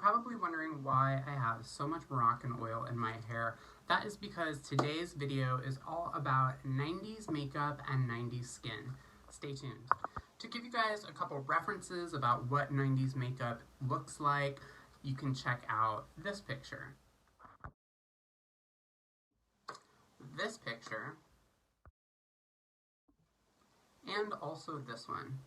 probably wondering why I have so much Moroccan oil in my hair. That is because today's video is all about 90s makeup and 90s skin. Stay tuned. To give you guys a couple references about what 90s makeup looks like, you can check out this picture. This picture, and also this one.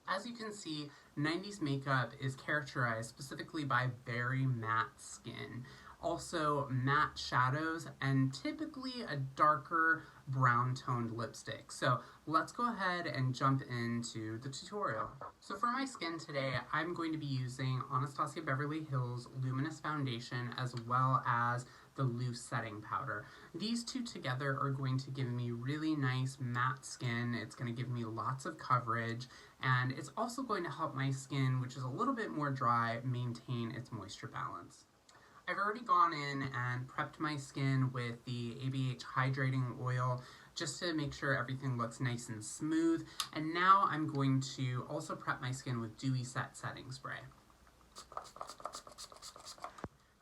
As you can see, 90s makeup is characterized specifically by very matte skin, also matte shadows, and typically a darker brown-toned lipstick. So let's go ahead and jump into the tutorial. So for my skin today, I'm going to be using Anastasia Beverly Hills Luminous Foundation as well as the loose setting powder. These two together are going to give me really nice matte skin. It's going to give me lots of coverage, and it's also going to help my skin, which is a little bit more dry, maintain its moisture balance. I've already gone in and prepped my skin with the ABH Hydrating Oil just to make sure everything looks nice and smooth, and now I'm going to also prep my skin with Dewy Set Setting Spray.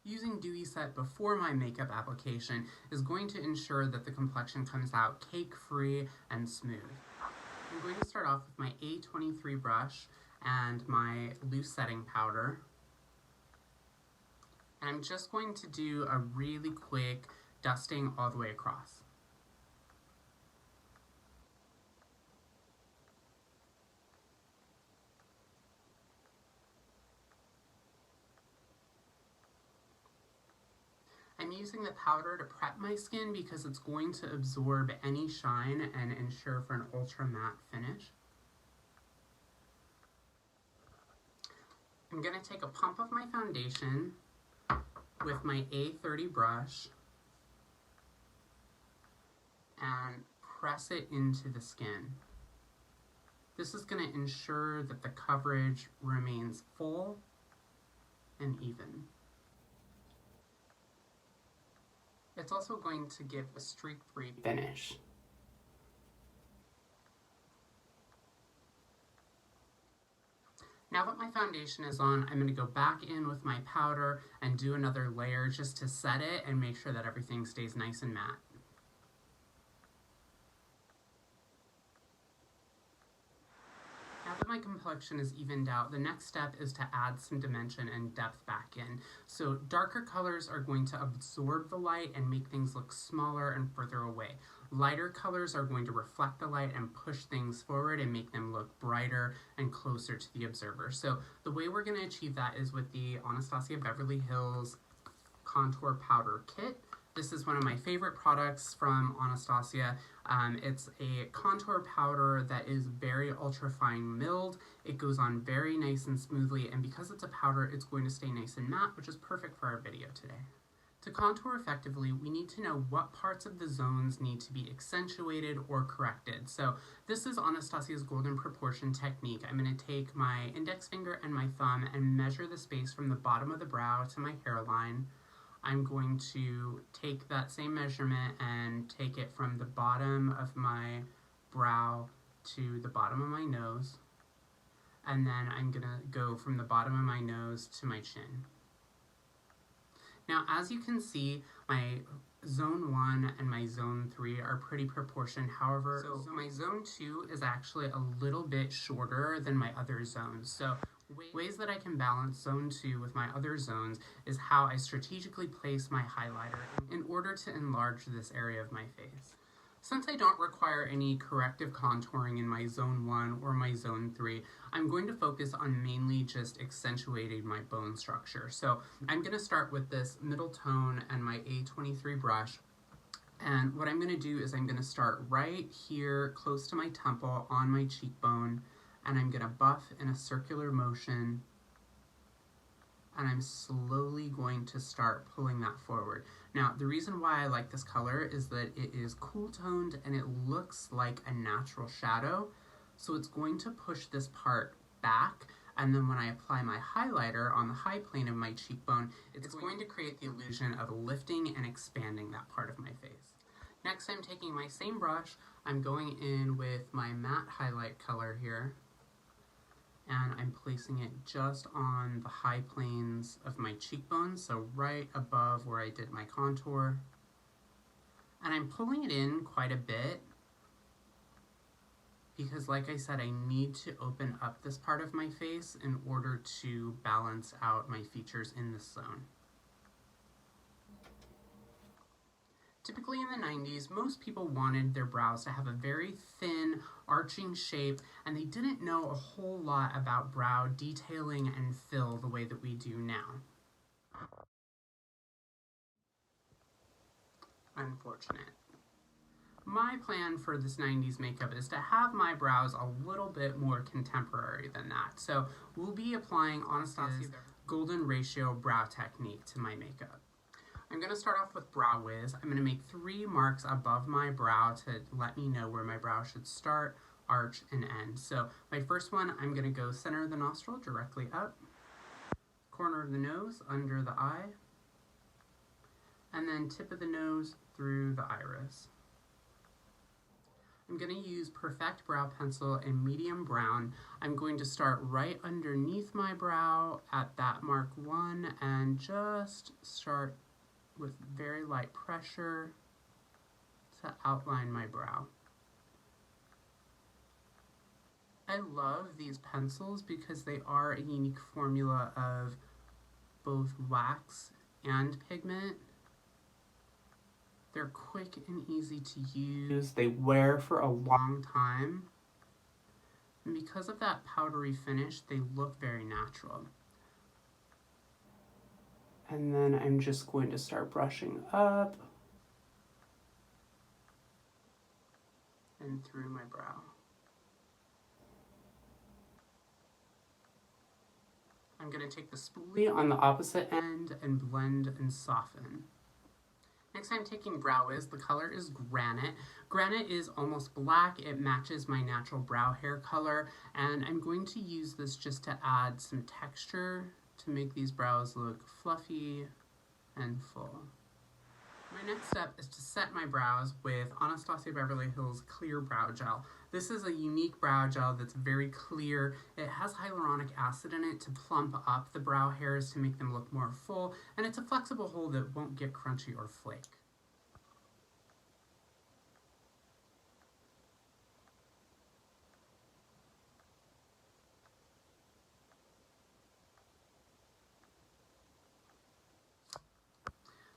Using Dewy Set before my makeup application is going to ensure that the complexion comes out cake-free and smooth. I'm going to start off with my A23 brush and my loose setting powder. And I'm just going to do a really quick dusting all the way across. I'm using the powder to prep my skin because it's going to absorb any shine and ensure for an ultra matte finish. I'm going to take a pump of my foundation with my A30 brush and press it into the skin. This is going to ensure that the coverage remains full and even. It's also going to give a streak-free finish. Now that my foundation is on, I'm going to go back in with my powder and do another layer just to set it and make sure that everything stays nice and matte. Now that my complexion is evened out, the next step is to add some dimension and depth back in. So darker colors are going to absorb the light and make things look smaller and further away. Lighter colors are going to reflect the light and push things forward and make them look brighter and closer to the observer. So the way we're going to achieve that is with the Anastasia Beverly Hills Contour Powder Kit. This is one of my favorite products from Anastasia. It's a contour powder that is very ultra fine milled. It goes on very nice and smoothly, and because it's a powder, it's going to stay nice and matte, which is perfect for our video today. To contour effectively, we need to know what parts of the zones need to be accentuated or corrected. So this is Anastasia's golden proportion technique. I'm going to take my index finger and my thumb and measure the space from the bottom of the brow to my hairline. I'm going to take that same measurement and take it from the bottom of my brow to the bottom of my nose. And then I'm going to go from the bottom of my nose to my chin. Now, as you can see, my zone 1 and my zone 3 are pretty proportioned. However, so my zone 2 is actually a little bit shorter than my other zones. So ways that I can balance zone 2 with my other zones is how I strategically place my highlighter in order to enlarge this area of my face. Since I don't require any corrective contouring in my zone 1 or my zone 3, I'm going to focus on mainly just accentuating my bone structure. So I'm going to start with this middle tone and my A23 brush. And what I'm going to do is I'm going to start right here close to my temple on my cheekbone, and I'm going to buff in a circular motion, and I'm slowly going to start pulling that forward. Now, the reason why I like this color is that it is cool toned and it looks like a natural shadow, so it's going to push this part back, and then when I apply my highlighter on the high plane of my cheekbone, it's going to create the illusion of lifting and expanding that part of my face. Next, I'm taking my same brush, I'm going in with my matte highlight color here, and I'm placing it just on the high planes of my cheekbones, so right above where I did my contour. And I'm pulling it in quite a bit because, like I said, I need to open up this part of my face in order to balance out my features in this zone. Typically in the 90s, most people wanted their brows to have a very thin, arching shape, and they didn't know a whole lot about brow detailing and fill the way that we do now. Unfortunate. My plan for this 90s makeup is to have my brows a little bit more contemporary than that. So we'll be applying Anastasia's golden ratio brow technique to my makeup. I'm going to start off with Brow Wiz. I'm going to make 3 marks above my brow to let me know where my brow should start, arch, and end. So my first one, I'm going to go center of the nostril directly up, corner of the nose under the eye, and then tip of the nose through the iris. I'm going to use Perfect Brow Pencil in medium brown. I'm going to start right underneath my brow at that mark 1 and just start with very light pressure to outline my brow. I love these pencils because they are a unique formula of both wax and pigment. They're quick and easy to use. They wear for a long time. And because of that powdery finish, they look very natural. And then I'm just going to start brushing up and through my brow. I'm going to take the spoolie on the opposite end and blend and soften. Next I'm taking Brow Wiz. The color is Granite. Granite is almost black. It matches my natural brow hair color, and I'm going to use this just to add some texture to make these brows look fluffy and full. My next step is to set my brows with Anastasia Beverly Hills Clear Brow Gel. This is a unique brow gel that's very clear. It has hyaluronic acid in it to plump up the brow hairs to make them look more full, and it's a flexible hold that won't get crunchy or flake.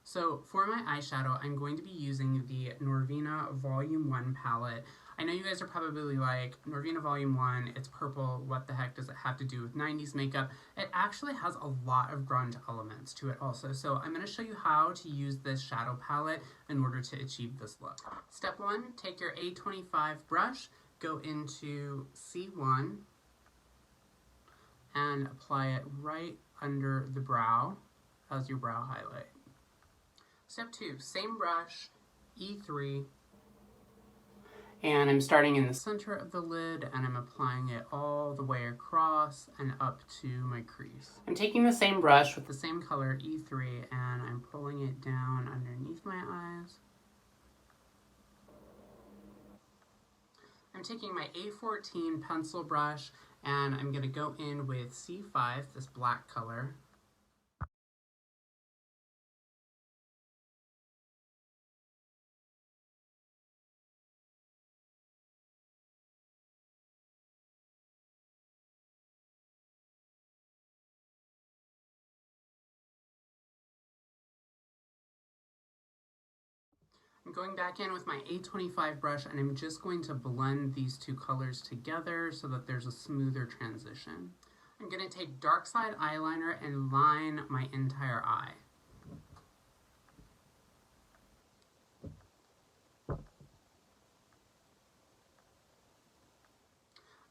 So for my eyeshadow, I'm going to be using the Norvina Volume 1 palette. I know you guys are probably like, Norvina Volume 1, it's purple, what the heck does it have to do with 90s makeup? It actually has a lot of grunge elements to it also, so I'm going to show you how to use this shadow palette in order to achieve this look. Step 1, take your A25 brush, go into C1, and apply it right under the brow as your brow highlight. Step 2, same brush, E3, and I'm starting in the center of the lid and I'm applying it all the way across and up to my crease. I'm taking the same brush with the same color, E3, and I'm pulling it down underneath my eyes. I'm taking my A14 pencil brush and I'm going to go in with C5, this black color. I'm going back in with my A25 brush and I'm just going to blend these two colors together so that there's a smoother transition. I'm going to take dark side eyeliner and line my entire eye.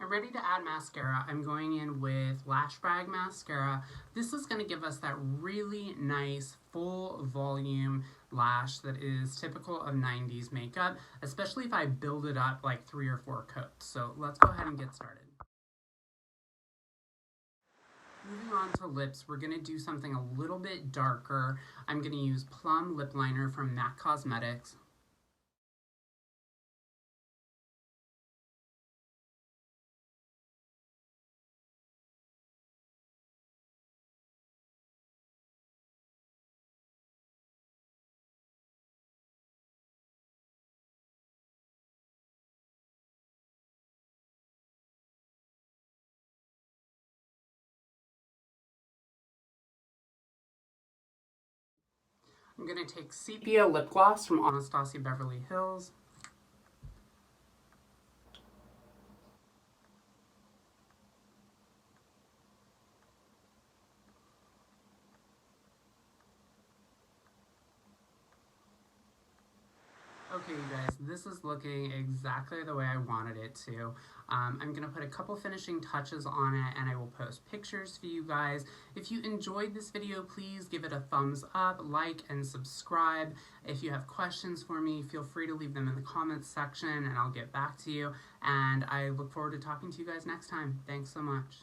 I'm ready to add mascara. I'm going in with Lash Brag Mascara. This is going to give us that really nice full volume lash that is typical of 90s makeup, especially if I build it up like 3 or 4 coats. So let's go ahead and get started. Moving on to lips, we're going to do something a little bit darker. I'm going to use Plum Lip Liner from MAC Cosmetics. I'm going to take Sepia Lip Gloss from Anastasia Beverly Hills. Okay, you guys, this is looking exactly the way I wanted it to. I'm going to put a couple finishing touches on it, and I will post pictures for you guys. If you enjoyed this video, please give it a thumbs up, like, and subscribe. If you have questions for me, feel free to leave them in the comments section, and I'll get back to you. And I look forward to talking to you guys next time. Thanks so much.